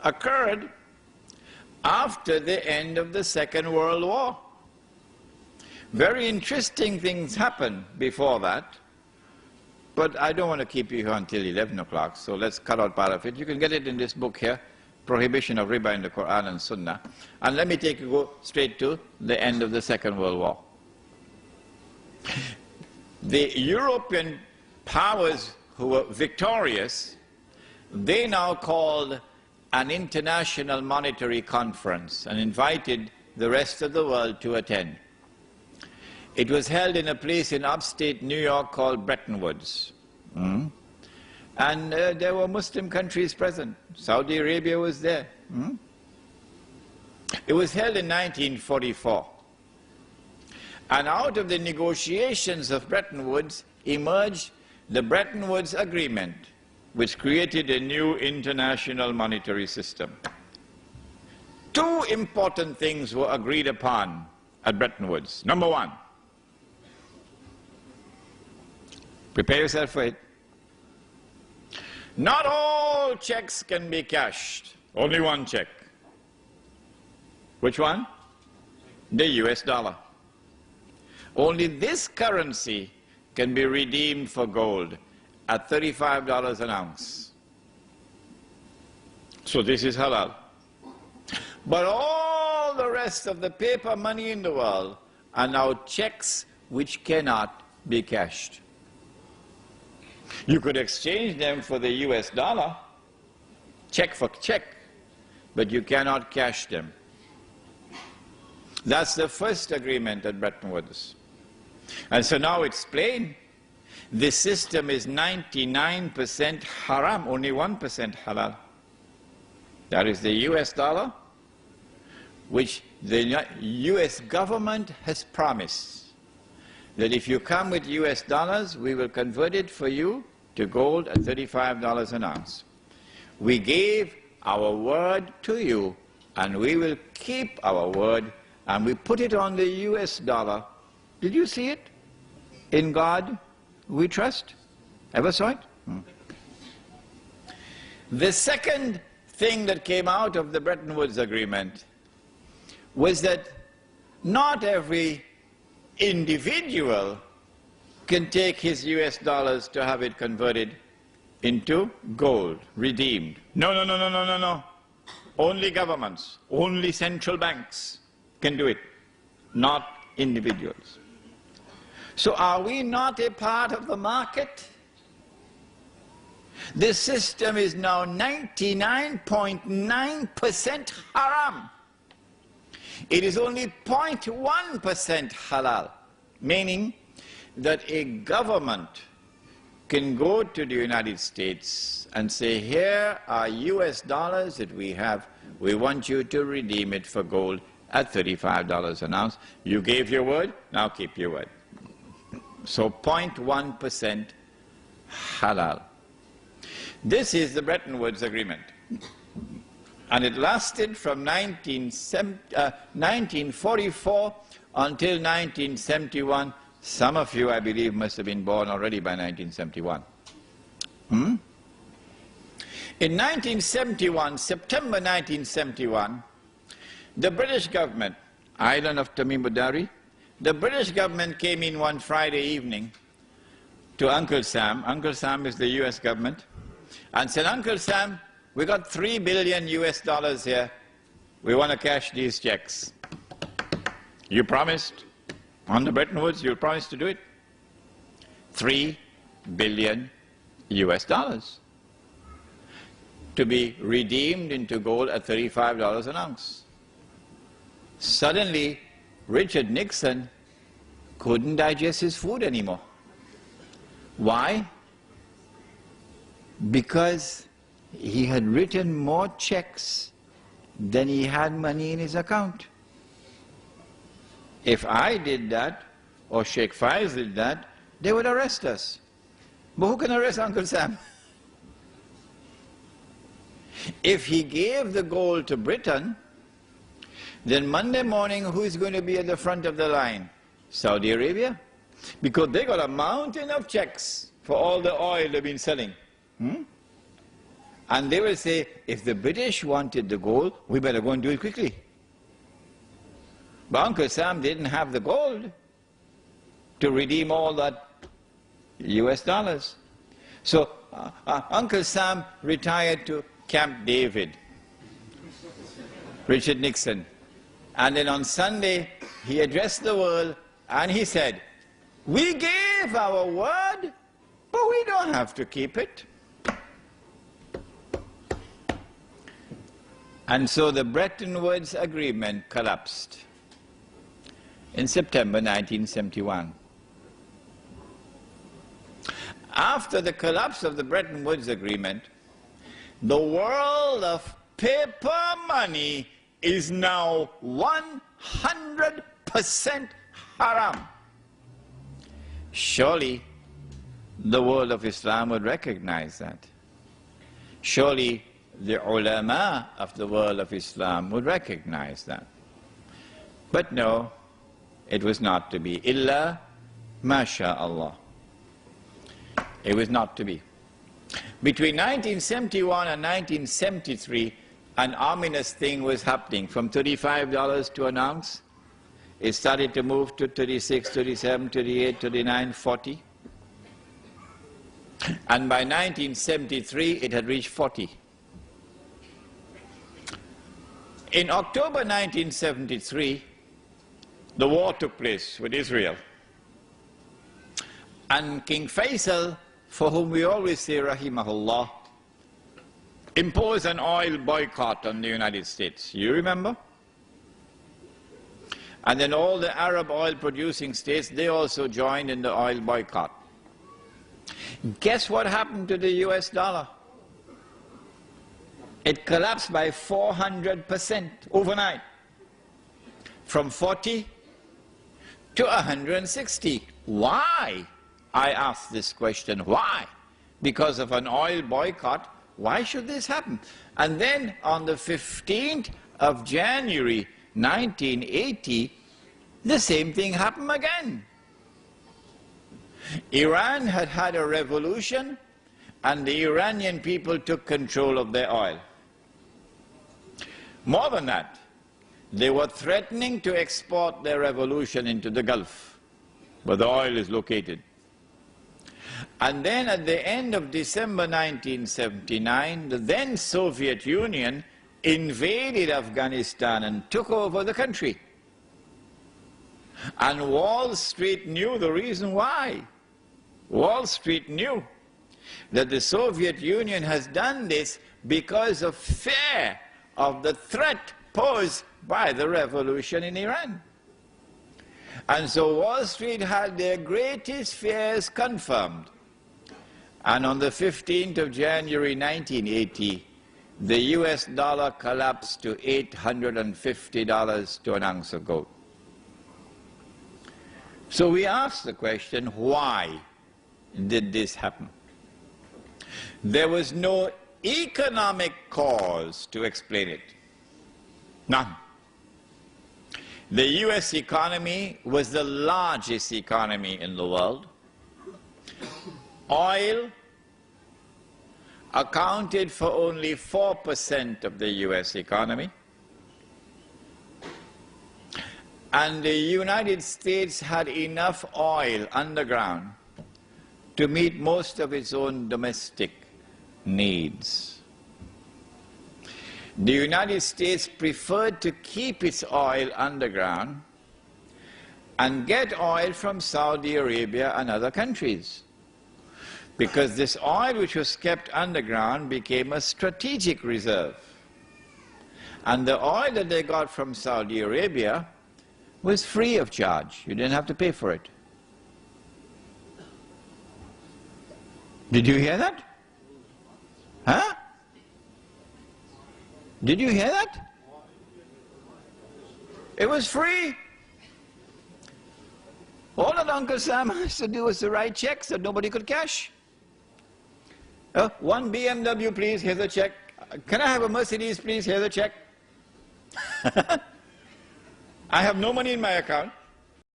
occurred after the end of the Second World War. Very interesting things happened before that, but I don't want to keep you here until 11 o'clock, so let's cut out part of it. You can get it in this book here, Prohibition of Riba in the Quran and Sunnah. And let me take you go straight to the end of the Second World War. The European powers who were victorious, they now called an international monetary conference and invited the rest of the world to attend. It was held in a place in upstate New York called Bretton Woods. And there were Muslim countries present. Saudi Arabia was there. It was held in 1944. And out of the negotiations of Bretton Woods emerged the Bretton Woods Agreement, which created a new international monetary system. Two important things were agreed upon at Bretton Woods. Number one, prepare yourself for it. Not all checks can be cashed. Only one check. Which one? The US dollar. Only this currency can be redeemed for gold at $35 an ounce. So this is halal. But all the rest of the paper money in the world are now checks which cannot be cashed. You could exchange them for the US dollar, check for check, but you cannot cash them. That's the first agreement at Bretton Woods. And so now it's plain. This system is 99% haram, only 1% halal. That is the US dollar, which the US government has promised that if you come with US dollars, we will convert it for you to gold at $35 an ounce. We gave our word to you, and we will keep our word, and we put it on the US dollar. Did you see it? In God we trust. Ever saw it? The second thing that came out of the Bretton Woods Agreement was that not every individual can take his US dollars to have it converted into gold, redeemed. No, no, no, no, no, no, no. Only governments, only central banks can do it, not individuals. So are we not a part of the market? This system is now 99.9% haram. It is only 0.1% halal, meaning that a government can go to the United States and say, here are US dollars that we have, we want you to redeem it for gold at $35 an ounce. You gave your word, now keep your word. So 0.1% halal. This is the Bretton Woods Agreement. And it lasted from 1944 until 1971. Some of you, I believe, must have been born already by 1971. In 1971, September 1971, the British government, island of Tamim Budari, the British government came in one Friday evening to Uncle Sam. Uncle Sam is the US government, and said, Uncle Sam, we got $3 billion US dollars here. We want to cash these checks. You promised on the Bretton Woods, you promised to do it. $3 billion US dollars to be redeemed into gold at $35 an ounce. Suddenly, Richard Nixon couldn't digest his food anymore. Why? Because he had written more checks than he had money in his account. If I did that, or Sheikh Faiz did that, they would arrest us. But who can arrest Uncle Sam? If he gave the gold to Britain, then Monday morning, who is going to be at the front of the line? Saudi Arabia. Because they got a mountain of checks for all the oil they've been selling. And they will say, if the British wanted the gold, we better go and do it quickly. But Uncle Sam didn't have the gold to redeem all that US dollars. So Uncle Sam retired to Camp David, Richard Nixon. And then on Sunday, he addressed the world and he said, we gave our word, but we don't have to keep it. And so the Bretton Woods Agreement collapsed in September 1971. After the collapse of the Bretton Woods Agreement, the world of paper money is now 100% haram. Surely the world of Islam would recognize that. Surely the ulama of the world of Islam would recognize that. But no, it was not to be. Illa masha'Allah. It was not to be. Between 1971 and 1973, an ominous thing was happening. From $35 to an ounce, it started to move to 36, 37, 38, 39, 40. And by 1973, it had reached 40. In October 1973, the war took place with Israel. And King Faisal, for whom we always say rahimahullah, imposed an oil boycott on the United States. You remember? And then all the Arab oil producing states, they also joined in the oil boycott. Guess what happened to the US dollar? It collapsed by 400% overnight, from 40 to 160. Why? I ask this question, why? Because of an oil boycott, why should this happen? And then on the 15th of January 1980, the same thing happened again. Iran had had a revolution and the Iranian people took control of their oil. More than that, they were threatening to export their revolution into the Gulf, where the oil is located. And then at the end of December 1979, the then Soviet Union invaded Afghanistan and took over the country. And Wall Street knew the reason why. Wall Street knew that the Soviet Union has done this because of fear of the threat posed by the revolution in Iran. And so Wall Street had their greatest fears confirmed. And on the 15th of January 1980, the US dollar collapsed to $850 to an ounce of gold. So we ask the question, why did this happen? There was no economic cause to explain it. None. The US economy was the largest economy in the world. Oil accounted for only 4% of the US economy. And the United States had enough oil underground to meet most of its own domestic needs. The United States preferred to keep its oil underground and get oil from Saudi Arabia and other countries, because this oil which was kept underground became a strategic reserve. And the oil that they got from Saudi Arabia was free of charge. You didn't have to pay for it. Did you hear that? Huh? Did you hear that? It was free. All that Uncle Sam has to do is to write checks that nobody could cash. One BMW, please, here's a check. Can I have a Mercedes, please? Here's a check. I have no money in my account.